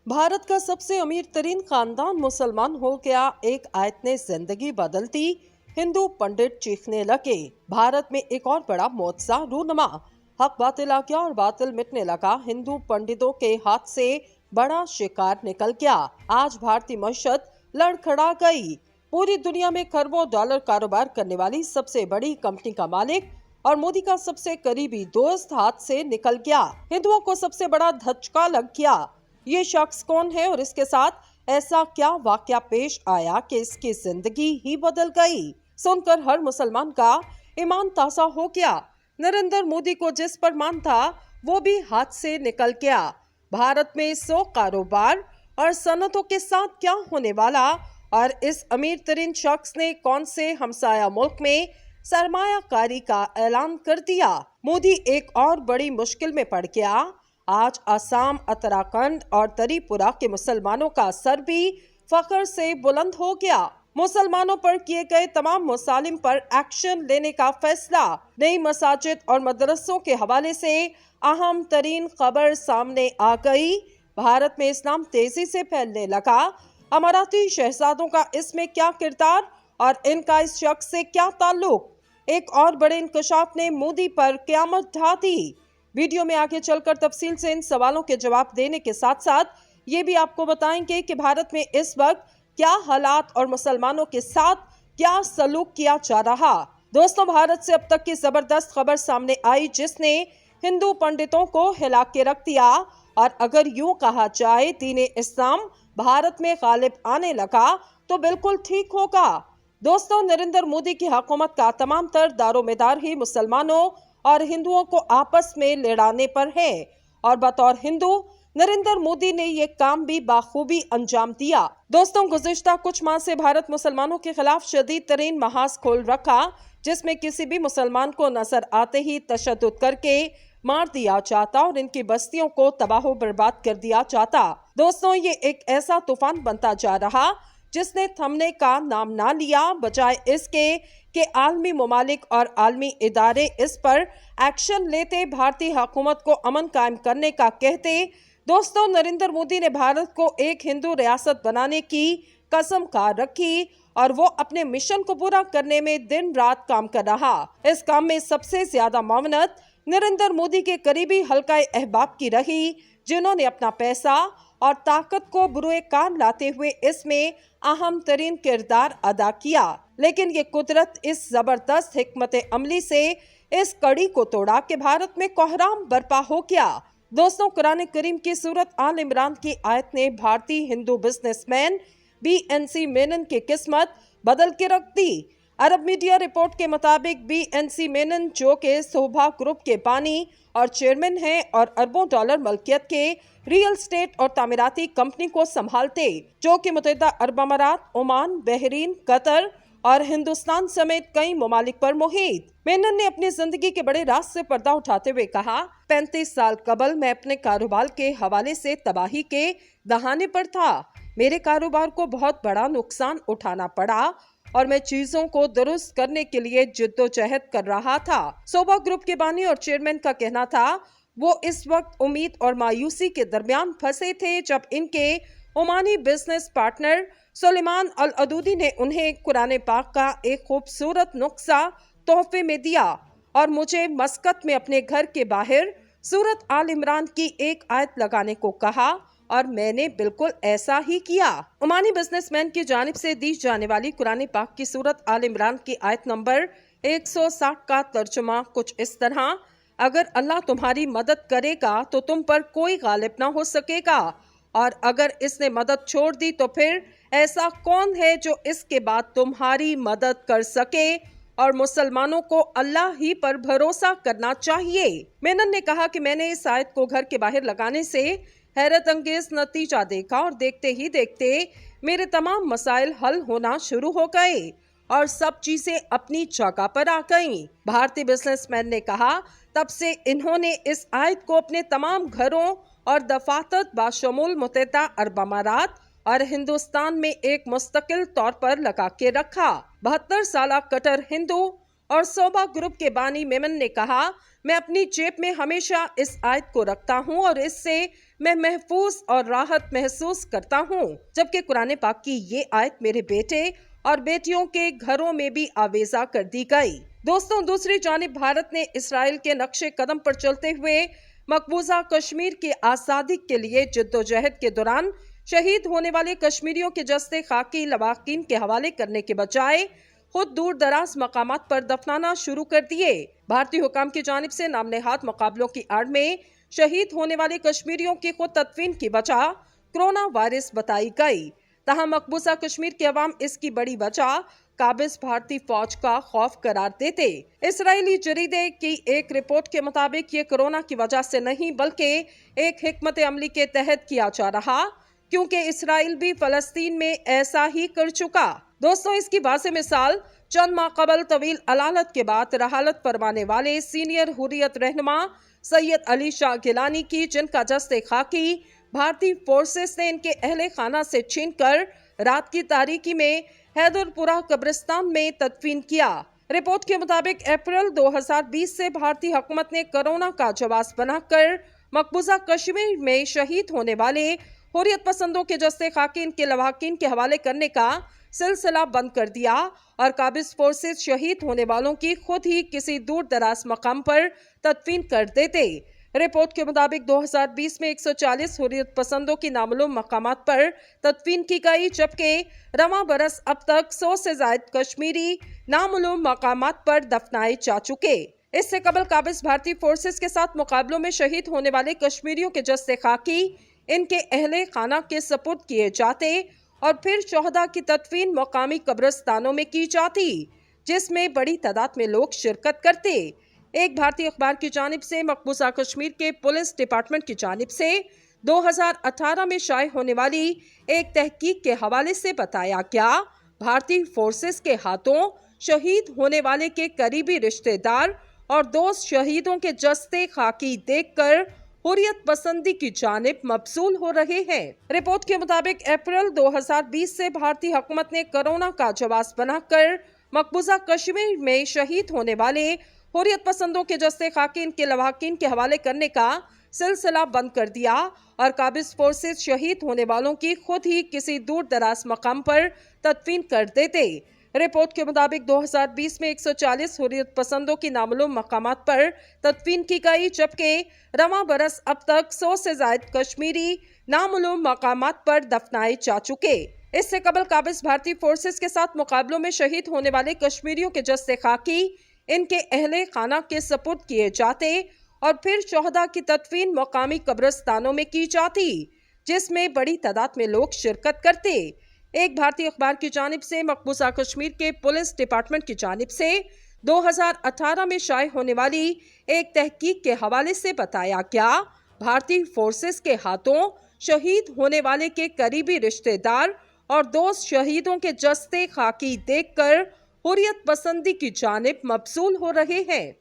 भारत का सबसे अमीर तरीन खानदान मुसलमान हो गया, एक आयत ने जिंदगी बदल दी, हिंदू पंडित चीखने लगे। भारत में एक और बड़ा मुआवजा रूनुमा, हक बातिल आ गया और बातिल मिटने लगा। हिंदू पंडितों के हाथ से बड़ा शिकार निकल गया। आज भारतीय मईशत लड़खड़ा गई। पूरी दुनिया में खरबों डॉलर कारोबार करने वाली सबसे बड़ी कंपनी का मालिक और मोदी का सबसे करीबी दोस्त हाथ से निकल गया। हिंदुओं को सबसे बड़ा धचका लग गया। ये शख्स कौन है और इसके साथ ऐसा क्या वाकया पेश आया कि इसकी जिंदगी ही बदल गई? सुनकर हर मुसलमान का ईमान ताजा हो गया। नरेंद्र मोदी को जिस पर मान था वो भी हाथ से निकल गया। भारत में 100 कारोबार और सनतों के साथ क्या होने वाला, और इस अमीर तरीन शख्स ने कौन से हमसाया मुल्क में सरमायाकारी का ऐलान कर दिया। मोदी एक और बड़ी मुश्किल में पड़ गया। आज असम, उत्तराखंड और त्रिपुरा के मुसलमानों का सर भी फख्र से बुलंद हो गया। मुसलमानों पर किए गए तमाम मुसालिम पर एक्शन लेने का फैसला। नई मसाजिद और मदरसों के हवाले से अहम तरीन खबर सामने आ गई। भारत में इस्लाम तेजी से फैलने लगा। अमाराती शहजादों का इसमें क्या किरदार और इनका इस शख्स से क्या ताल्लुक? एक और बड़े इंकशाफ ने मोदी पर क़यामत ढा दी। वीडियो में आगे चलकर तफसील से इन सवालों के जवाब देने के साथ साथ ये भी आपको बताएंगे कि भारत में इस वक्त क्या हालात और मुसलमानों के साथ क्या सलूक किया जा रहा। दोस्तों, भारत से अब तक की जबरदस्त खबर सामने आई जिसने हिंदू पंडितों को हिला के रख दिया। और अगर यूं कहा जाए दीन इस्लाम भारत में गालिब आने लगा तो बिल्कुल ठीक होगा। दोस्तों, नरेंद्र मोदी की हुकूमत का तमाम तर दारोमदार ही मुसलमानों और हिंदुओं को आपस में लड़ाने पर है, और बतौर हिंदू नरेंद्र मोदी ने ये काम भी बाखूबी अंजाम दिया। दोस्तों, गुज़िश्ता कुछ माह से भारत मुसलमानों के खिलाफ शदीद तरीन महाज खोल रखा, जिसमें किसी भी मुसलमान को नजर आते ही तशद्दुद करके मार दिया जाता और इनकी बस्तियों को तबाह बर्बाद कर दिया जाता। दोस्तों, ये एक ऐसा तूफान बनता जा रहा जिसने थमने का नाम ना लिया, बजाय इसके कि आलमी ममालिक और आलमी इदारे इस पर एक्शन लेते, भारतीय हुकूमत को अमन कायम करने का कहते। दोस्तों, नरेंद्र मोदी ने भारत को एक हिंदू रियासत बनाने की कसम खा रखी और वो अपने मिशन को पूरा करने में दिन रात काम कर रहा। इस काम में सबसे ज्यादा मावनत नरेंद्र मोदी के करीबी हल्का अहबाब की रही, जिन्होंने अपना पैसा और ताकत को बुरे कार लाते हुए इसमें अहम तरीन किरदार अदा किया। लेकिन ये कुदरत इस जबरदस्त हिकमत अमली से इस कड़ी को तोड़ा कि भारत में कोहराम बर्पा हो गया। दोस्तों, कुरान करीम की सूरत आल इमरान की आयत ने भारतीय हिंदू बिजनेसमैन BNC मेनन की किस्मत बदल के रख दी। अरब मीडिया रिपोर्ट के मुताबिक BNC मेनन, जो के शोभा ग्रुप के बानी और चेयरमैन हैं और अरबों डॉलर मलकियत के रियल स्टेट और तामीराती कंपनी को संभालते, जो कि मुत्तहिदा अरब अमारात, ओमान, बहरीन, कतर और हिंदुस्तान समेत कई ममालिक पर मुहित। मेनन ने अपनी जिंदगी के बड़े राज से पर्दा उठाते हुए कहा, 35 साल कबल मैं अपने कारोबार के हवाले से तबाही के दहाने पर था। मेरे कारोबार को बहुत बड़ा नुकसान उठाना पड़ा और मैं चीजों को दुरुस्त करने के लिए जिद्दोजहद कर रहा था। शोभा ग्रुप के बानी और चेयरमैन का कहना था वो इस वक्त उम्मीद और मायूसी के दरमियान फंसे थे जब इनके ओमानी बिजनेस पार्टनर सुलेमान अल अदूदी ने उन्हें कुरान पाक का एक खूबसूरत नुस्खा तोहफे में दिया और मुझे मस्कत में अपने घर के बाहर सूरत आल इमरान की एक आयत लगाने को कहा और मैंने बिल्कुल ऐसा ही किया। ओमानी बिजनेसमैन की जानिब से दी जाने वाली कुरान पाक की सूरत आल इमरान की आयत नंबर 160 का तर्जुमा कुछ इस तरह, अगर अल्लाह तुम्हारी मदद करेगा तो तुम पर कोई गालिब ना हो सकेगा, और अगर इसने मदद छोड़ दी तो फिर ऐसा कौन है जो इसके बाद तुम्हारी मदद कर सके, और मुसलमानों को अल्लाह ही पर भरोसा करना चाहिए। मेनन ने कहा कि मैंने इस आयत को घर के बाहर लगाने से हैरत अंगेज नतीजा देखा और देखते ही देखते मेरे तमाम मसाइल हल होना शुरू हो गए और सब चीजें अपनी जगह पर आ गईं। भारतीय बिजनेसमैन ने कहा, तब से इन्होंने इस आयत को अपने तमाम घरों और दफातर बाशमूल मुत्तहिदा अरब अमारात और हिंदुस्तान में एक मुस्तकिल तौर पर लगा के रखा। 72 साल कट्टर हिंदू और शोभा ग्रुप के बानी मेमन ने कहा, मैं अपनी जेब में हमेशा इस आयत को रखता हूं और इससे मैं महफूज और राहत महसूस करता हूँ, जबकि कुरान पाक की ये आयत मेरे बेटे और बेटियों के घरों में भी आवेजा कर दी गई। दोस्तों, दूसरी जानिब भारत ने इसराइल के नक्शे कदम पर चलते हुए मकबूजा कश्मीर की आज़ादी के लिए जिद्दोजहद के दौरान शहीद होने वाले कश्मीरियों के जस्ते खाकी लवाकिन के हवाले करने के बजाय खुद दूर दराज मकामात पर दफनाना शुरू कर दिए। भारतीय हुकाम की जानिब से नाम नेहाद मुकाबलों की आड़ में शहीद होने वाले कश्मीरियों की खुद तदफीन की वजह कोरोना वायरस बताई गई। तहाँ मकबूजा कश्मीर के अवाम इसकी बड़ी वजह काबिज भारतीय फौज का खौफ करार देते। इसराइली जरीदे की एक रिपोर्ट के मुताबिक ये कोरोना की वजह से नहीं बल्कि एक हिकमत अमली के तहत किया जा रहा, क्योंकि इसराइल भी फलस्तीन में ऐसा ही कर चुका। दोस्तों, इसकी वाज़ेह मिसाल चंद माह कबल तवील अलालत के बाद रहालत फरमाने वाले सीनियर हुर्रियत रहनुमा सैयद अली शाह गिलानी की, जिनका जस्ते खाकी भारतीय फोर्सेस ने इनके अहले खाना से छीनकर रात की तारीकी में हैदरपुरा कब्रिस्तान में तदफीन किया। रिपोर्ट के मुताबिक अप्रैल 2020 से भारतीय हुकूमत ने कोरोना का जवाब बनाकर मकबूजा कश्मीर में शहीद होने वाले हुर्रियत पसंदों के जस्ते खाकी इनके लवाकिन के हवाले करने का सिलसिला बंद कर दिया और काबिज फोर्सेस शहीद होने वालों की खुद ही किसी दूर दराज मकाम पर तदफीन कर देते। रिपोर्ट के मुताबिक 2020 में 140 हुर्रियत पसंदों की नामालूम मकामात पर तदफीन की गई, जबकि रवा बरस अब तक 100 से ज्यादा कश्मीरी नामालूम मकामात पर दफनाए जा चुके। इससे कबल काबिज भारतीय फोर्सेस के साथ मुकाबलों में शहीद होने वाले कश्मीरियों के जस्ते खाकी इनके अहले खाना के सपुर्द किए जाते और फिर शोहदा की तदफीन मकामी कब्रिस्तानों में की जाती, जिसमें बड़ी तादाद में लोग शिरकत करते। एक भारतीय अखबार की जानिब से मकबूजा कश्मीर के पुलिस डिपार्टमेंट की जानिब से 2018 में शाये होने वाली एक तहकीक के हवाले से बताया गया, भारतीय फोर्सेस के हाथों शहीद होने वाले के करीबी रिश्तेदार और दोस्त शहीदों के जस्ते खाकी देखकर हुर्रियत पसंदी की जानिब मबसूल हो रहे हैं। रिपोर्ट के मुताबिक अप्रैल 2020 से भारतीय हुकूमत ने कोरोना का जवाब बनाकर मकबूजा कश्मीर में शहीद होने वाले हुर्रियत पसंदों के जस्ते खाकी इनके लवाकिन के हवाले करने का सिलसिला बंद कर दिया और काबिज फोर्सेस शहीद होने वालों की खुद ही किसी दूर दराज मकाम पर तदफीन कर देते। रिपोर्ट के मुताबिक 2020 में 140 हुर्रियत पसंदों की नामालूम मकामात पर तदफीन की गई, जबकि रवा बरस अब तक 100 से ज्यादा कश्मीरी नामालूम मकामात पर दफनाए जा चुके। इससे कबल काबिज भारतीय फोर्सेस के साथ मुकाबलों में शहीद होने वाले कश्मीरियों के जस्ते खाकी इनके अहले खाना के सपुर्द किए जाते और फिर शोहदा की तदफीन मकामी कब्रिस्तानों में की जाती, जिसमें बड़ी तादाद में लोग शिरकत करते। एक भारतीय अखबार की जानिब से मकबूजा कश्मीर के पुलिस डिपार्टमेंट की जानिब से 2018 में शाये होने वाली एक तहकीक के हवाले से बताया गया, भारतीय फोर्सेस के हाथों शहीद होने वाले के करीबी रिश्तेदार और दोस्त शहीदों के जस्ते खाकी देखकर हुर्रियत पसंदी की जानिब मबसूल हो रहे हैं।